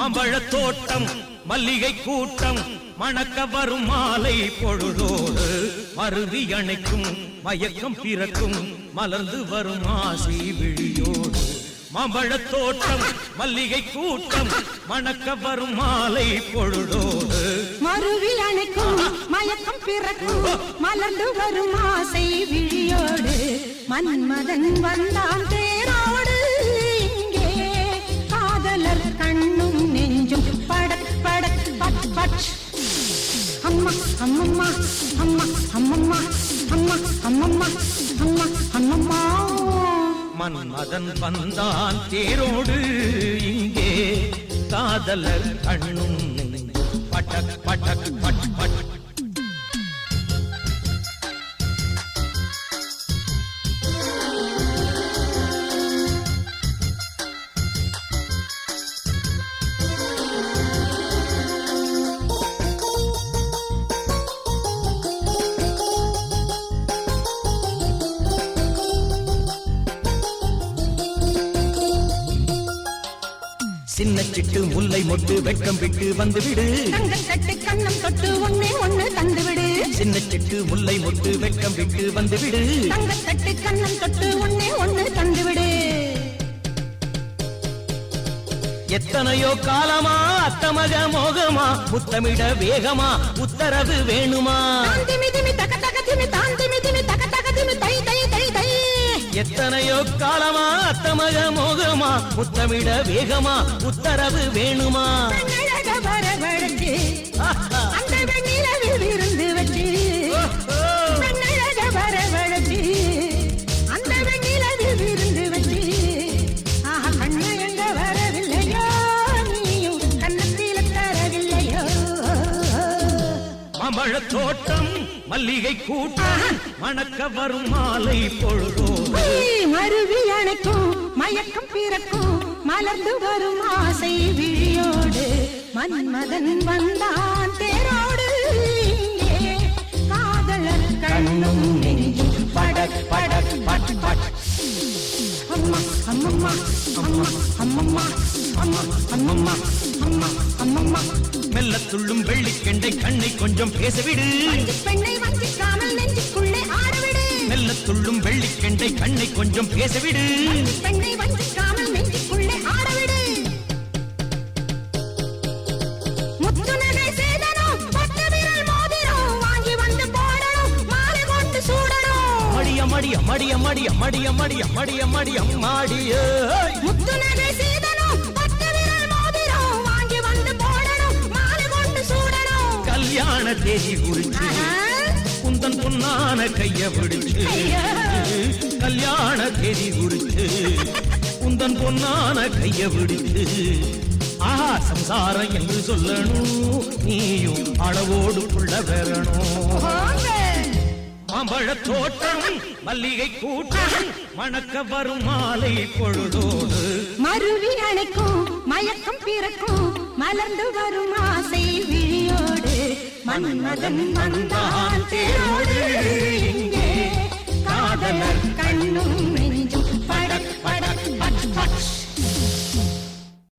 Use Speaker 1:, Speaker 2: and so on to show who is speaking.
Speaker 1: மாம்பழத் தோட்டம் மல்லிகை கூட்டம் மணக்க வரும் மாலை பொழுதோடு மருவி அணைக்கும் மயக்கம் பிறக்கும் மலர்ந்து வரும் ஆசை விழியோடு மாம்பழத் தோட்டம் மல்லிகை கூட்டம் மணக்க வரும் மாலை பொழுதோடு
Speaker 2: மருவி அணைக்கும் மயக்கம் பிறக்கும் மலர்ந்து வரும் ஆசை விழியோடு மன்மதன் வந்தான் தேரோடு இங்கே காதலர் கண்ணும் நெஞ்சும் படக் படக் பட் பட் அம்மா அம்மம்மா அம்மா அம்மம்மா அம்மா அம்மம்மா அம்மா அம்மம்மா
Speaker 1: மன்மதன் வந்தான் தேரோடு இங்கே காதலர் கண்ணும் பட்டக் பட்டக் பட் பட் சின்ன சிட்டு முல்லை மொட்டு வெட்கம் விட்டு வந்து விடு
Speaker 2: தங்கத்தட்டு கண்ணம் தொட்டு ஒண்ணே ஒண்ணு தந்து விடு
Speaker 1: சின்ன சிட்டு முல்லை மொட்டு வெட்கம் விட்டு வந்து விடு
Speaker 2: தங்கத்தட்டு கண்ணம் தொட்டு ஒண்ணே ஒண்ணு தந்து விடு
Speaker 1: எத்தனையோ காலமா அத்தமக மோகமா முத்தமிட வேகமா உத்தரவு வேணுமா
Speaker 2: தாந்திமி திமி தக தக திமி தாந்திமி திமி தக தக திமி தை தை தை தை
Speaker 1: எத்தனையோ காலமா அத்தமக மோகமா முத்தமிட வேகமா உத்தரவு வேணுமா
Speaker 2: கண்ணழக வரவழைச்சு அந்த வெண்ணிலவில் விருந்து வச்சு கண்ணழக வரவழைச்சு அந்த வெண்ணிலவில் விருந்து வச்சு ஆஹா கண்ணழக வரவில்லையோ நீயும் கண்ணத்தில தரவில்லையோ
Speaker 1: மாம்பழத் தோட்டம் மல்லிகை கூட்டம் மணக்க வரும் மாலை பொழுதோடு
Speaker 2: மருவி அணைக்கும் மயக்கம் பிறக்கும் மலர்ந்து வரும் ஆசை விழியோடு மன்மதன் வந்தான் தேரோடு இங்கே காதலர் கண்ணும் நெஞ்சும் படக் படக் பட் பட் அம்மா அம்மம்மா அம்மா அம்மம்மா அம்மா அம்மம்மா அம்மா அம்மம்மா
Speaker 1: மெல்ல துள்ளும் வெள்ளிக்கெண்டை கண்ணை கொஞ்சம் பேசவிடு
Speaker 2: பெண்ணை வஞ்சிக்காமல் நெஞ்சுக்குள்ளே ஆடவிடு
Speaker 1: மெல்ல துள்ளும் வெள்ளிக்கெண்டை கண்ணை கொஞ்சம் பேசவிடு
Speaker 2: பெண்ணை வஞ்சிக்காமல் நெஞ்சுக்குள்ளே ஆடவிடு முத்துநகை சேதனம் பட்டு விரல் மோதிரம் வாங்கி வந்து போடணும் மாலை கொண்டு சூடணும்
Speaker 1: மடிய மடிய மடிய மடிய மடிய மடிய மடிய மடிய மாடிய
Speaker 2: முத்துநகை சேதனம் பட்டு விரல் மோதிரம் வாங்கி வந்து போடணும் மாலை கொண்டு சூடணும்
Speaker 1: கல்யாண தேதி குறிச்சு குந்தன் பொன்னான கைய பிடிச்சு கல்யாண தேதி குறிச்சு குந்தன் பொன்னான கைய பிடிச்சு ஆஹா சம்சாரம் என்று சொல்லணும் நீயும் அளவோடு புள்ள பெறணும் மாம்பழத் தோட்டம் மல்லிகை கூட்டம் மணக்க வரும் மாலை பொழுதோடு
Speaker 2: மருவி அணைக்கும் மயக்கம் பிறக்கும் மலர்ந்து வரும் ஆசை விழியோடு மன்மதன் வந்தான் தேரோடு